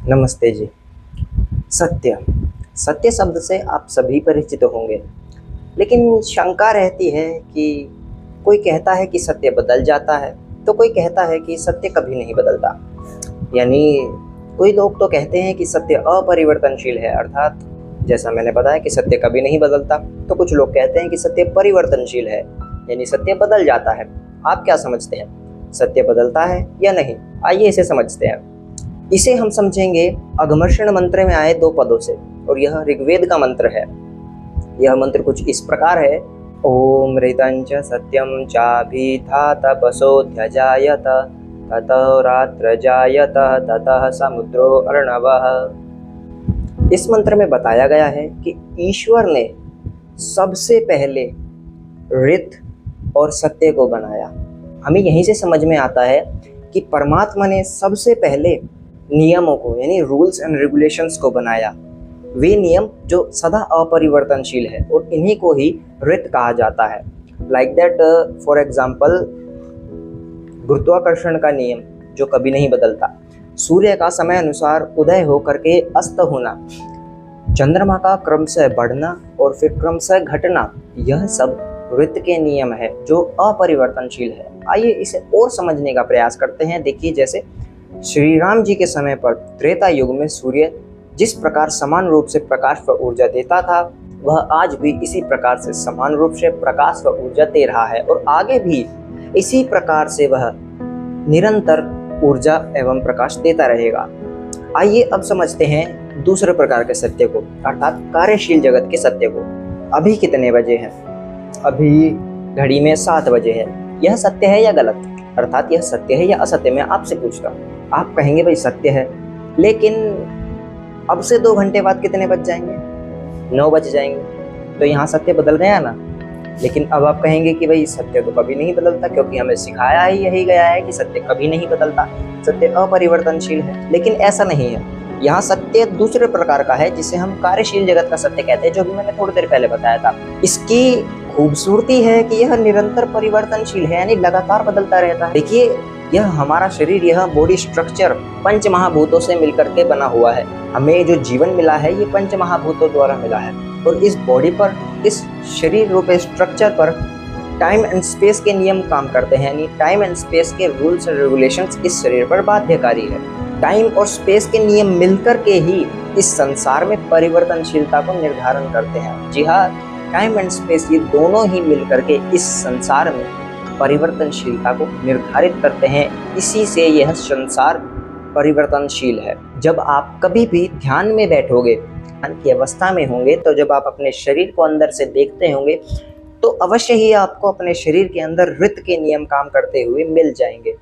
नमस्ते जी। सत्य सत्य शब्द से आप सभी परिचित होंगे, लेकिन शंका रहती है कि कोई कहता है कि सत्य बदल जाता है, तो कोई कहता है कि सत्य कभी नहीं बदलता। यानी कोई लोग तो कहते हैं कि सत्य अपरिवर्तनशील है, अर्थात जैसा मैंने बताया कि सत्य कभी नहीं बदलता, तो कुछ लोग कहते हैं कि सत्य परिवर्तनशील है, यानी सत्य बदल जाता है। आप क्या समझते हैं, सत्य बदलता है या नहीं? आइए इसे समझते हैं। इसे हम समझेंगे अघमर्षण मंत्र में आए 2 पदों से, और यह ऋग्वेद का मंत्र है। यह मंत्र कुछ इस प्रकार है। ओम ऋतंच सत्यम चाभिधा तपसोऽध्यजायत ततो रात्र जायत ततः समुद्रो अर्णवः। इस मंत्र में बताया गया है कि ईश्वर ने सबसे पहले ऋत और सत्य को बनाया। हमें यहीं से समझ में आता है कि परमात्मा ने सबसे पहले नियमों को, यानी रूल्स एंड रेगुलेशंस को बनाया। वे नियम जो सदा अपरिवर्तनशील है, और इन्हीं को ही ऋत कहा जाता है। लाइक दैट, फॉर एग्जाम्पल, गुरुत्वाकर्षण का नियम जो कभी नहीं बदलता, सूर्य का समय अनुसार उदय होकर के अस्त होना, चंद्रमा का क्रमशः बढ़ना और फिर क्रमशः घटना, यह सब ऋत के नियम है जो अपरिवर्तनशील है। आइए इसे और समझने का प्रयास करते हैं। देखिए, जैसे श्री राम जी के समय पर त्रेता युग में सूर्य जिस प्रकार समान रूप से प्रकाश व ऊर्जा देता था, वह आज भी इसी प्रकार से समान रूप से प्रकाश व ऊर्जा दे रहा है, और आगे भी इसी प्रकार से वह निरंतर ऊर्जा एवं प्रकाश देता रहेगा। आइए अब समझते हैं दूसरे प्रकार के सत्य को, अर्थात कार्यशील जगत के सत्य को। अभी कितने बजे हैं? अभी घड़ी में 7 बजे है। यह सत्य है या गलत? अर्थात यह सत्य है या असत्य? मैं आपसे पूछता हूँ। आप कहेंगे भाई सत्य है, लेकिन अब से 2 घंटे बाद कितने बज जाएंगे? 9 बज जाएंगे। तो यहाँ सत्य बदल गया ना। लेकिन अब आप कहेंगे कि भाई सत्य तो कभी नहीं बदलता, क्योंकि हमें सिखाया ही यही गया है कि सत्य कभी नहीं बदलता, सत्य अपरिवर्तनशील है। लेकिन ऐसा नहीं है। यहाँ सत्य दूसरे प्रकार का है, जिसे हम कार्यशील जगत का सत्य कहते हैं, जो भी मैंने थोड़ी देर पहले बताया था। इसकी खूबसूरती है कि यह निरंतर परिवर्तनशील है, यानी लगातार बदलता रहता है। देखिए, यह हमारा शरीर, यह बॉडी स्ट्रक्चर 5 महाभूतों से मिलकर के बना हुआ है। हमें जो जीवन मिला है ये 5 महाभूतों द्वारा मिला है, और इस बॉडी पर, इस शरीर रूपी स्ट्रक्चर पर टाइम एंड स्पेस के नियम काम करते हैं, यानी टाइम एंड स्पेस के रूल्स एंड रेगुलेशंस इस शरीर पर बाध्यकारी है। टाइम और स्पेस के नियम मिलकर के ही इस संसार में परिवर्तनशीलता को निर्धारण करते हैं। जी हाँ, टाइम एंड स्पेस ये दोनों ही मिलकर के इस संसार में परिवर्तनशीलता को निर्धारित करते हैं। इसी से यह संसार परिवर्तनशील है। जब आप कभी भी ध्यान में बैठोगे, ध्यान की अवस्था में होंगे, तो जब आप अपने शरीर को अंदर से देखते होंगे, तो अवश्य ही आपको अपने शरीर के अंदर ऋत के नियम काम करते हुए मिल जाएंगे।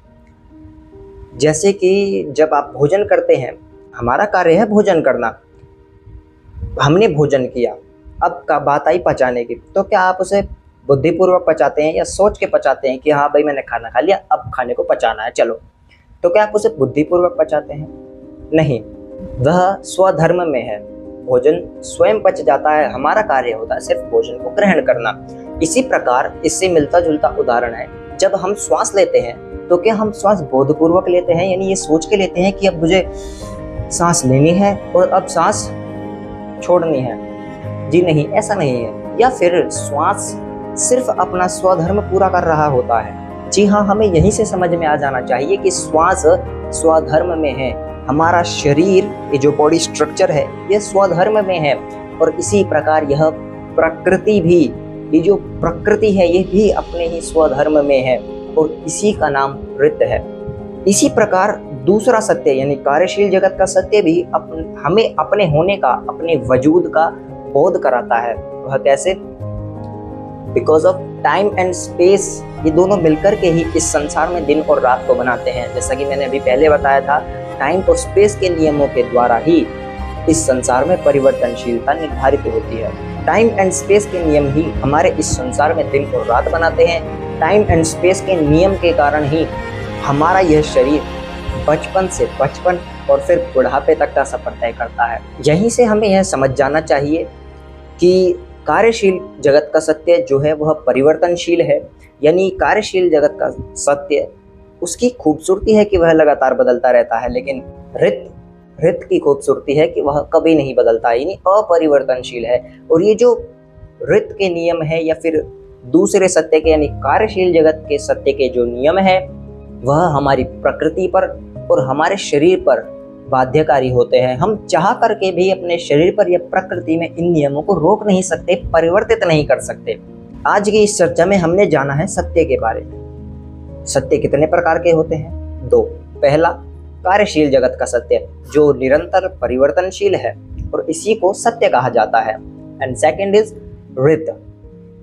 जैसे कि जब आप भोजन करते हैं, हमारा कार्य है भोजन करना, हमने भोजन किया, अब का बात आई पचाने की, तो क्या आप उसे बुद्धिपूर्वक पचाते हैं या सोच के पचाते हैं कि हाँ भाई मैंने खाना खा लिया, अब खाने को पचाना है, चलो? तो क्या आप उसे बुद्धिपूर्वक पचाते हैं? नहीं, वह स्वधर्म में है। भोजन स्वयं पच जाता है, हमारा कार्य होता है सिर्फ भोजन को ग्रहण करना। इसी प्रकार इससे मिलता जुलता उदाहरण है, जब हम श्वास लेते हैं, तो क्या हम श्वास बोधपूर्वक लेते हैं, यानी ये सोच के लेते हैं कि अब मुझे सांस लेनी है और अब सांस छोड़नी है? जी नहीं, ऐसा नहीं है। या फिर श्वास सिर्फ अपना स्वधर्म पूरा कर रहा होता है? जी हाँ, हमें यहीं से समझ में आ जाना चाहिए कि श्वास स्वधर्म में है। हमारा शरीर, ये जो बॉडी स्ट्रक्चर है, ये स्वधर्म में है, और इसी प्रकार यह प्रकृति भी, ये जो प्रकृति है, ये भी अपने ही स्वधर्म में है, और इसी का नाम ऋत है। इसी प्रकार दूसरा सत्य, यानी कार्यशील जगत का सत्य भी हमें अपने होने का, अपने वजूद का बोध कराता है। वह कैसे? Because of time and space, ये दोनों मिलकर के ही इस संसार में दिन और रात को बनाते हैं। जैसा कि मैंने अभी पहले बताया था, टाइम और स्पेस के नियमों के द्वारा ही इस संसार में परिवर्तनशीलता निर्धारित होती है। टाइम एंड स्पेस के नियम ही हमारे इस संसार में दिन और रात बनाते हैं। टाइम एंड स्पेस के नियम के कारण ही हमारा यह शरीर बचपन से बचपन और फिर बुढ़ापे तक का सफर तय करता है। यहीं से हमें यह समझ जाना चाहिए कि कार्यशील जगत का सत्य जो है वह परिवर्तनशील है, यानी कार्यशील जगत का सत्य, उसकी खूबसूरती है कि वह लगातार बदलता रहता है। लेकिन ऋत की खूबसूरती है कि वह कभी नहीं बदलता, यानी अपरिवर्तनशील है। और ये जो ऋत के नियम है या फिर दूसरे सत्य के यानी कार्यशील जगत के सत्य के जो नियम है वह हमारी प्रकृति पर और हमारे शरीर पर बाध्यकारी होते हैं। हम चाह करके भी अपने शरीर पर या प्रकृति में इन नियमों को रोक नहीं सकते, परिवर्तित नहीं कर सकते। आज की इस चर्चा में हमने जाना है सत्य के बारे में। सत्य कितने प्रकार के होते हैं? दो। पहला कार्यशील जगत का सत्य जो निरंतर परिवर्तनशील है और इसी को सत्य कहा जाता है। एंड सेकंड इज ऋत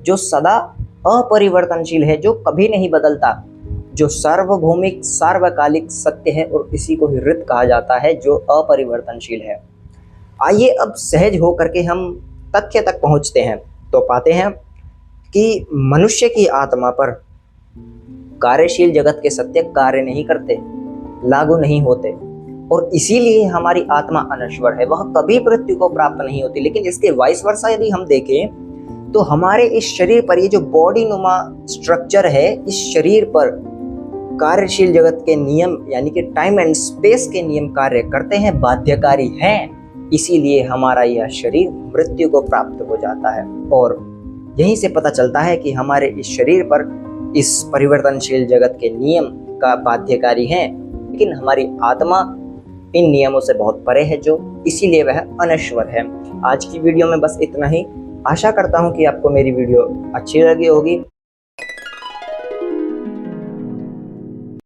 जो सदा अपरिवर्तनशील है, जो कभी नहीं बदलता, जो सार्वभौमिक सार्वकालिक सत्य है और इसी को ही ऋत कहा जाता है जो अपरिवर्तनशील है। आइए अब सहज होकर के हम तथ्य तक पहुंचते हैं तो पाते हैं कि मनुष्य की आत्मा पर कार्यशील जगत के सत्य कार्य नहीं करते, लागू नहीं होते और इसीलिए हमारी आत्मा अनश्वर है, वह कभी मृत्यु को प्राप्त नहीं होती। लेकिन इसके वाइस वर्सा यदि हम देखें तो हमारे इस शरीर पर ये जो बॉडी नुमा स्ट्रक्चर है, इस शरीर पर कार्यशील जगत के नियम यानी कि टाइम एंड स्पेस के नियम कार्य करते हैं, बाध्यकारी हैं। इसीलिए हमारा यह शरीर मृत्यु को प्राप्त हो जाता है। और यहीं से पता चलता है कि हमारे इस शरीर पर इस परिवर्तनशील जगत के नियम का बाध्यकारी हैं, लेकिन हमारी आत्मा इन नियमों से बहुत परे है, जो इसीलिए वह अनश्वर है। आज की वीडियो में बस इतना ही। आशा करता हूँ कि आपको मेरी वीडियो अच्छी लगी होगी।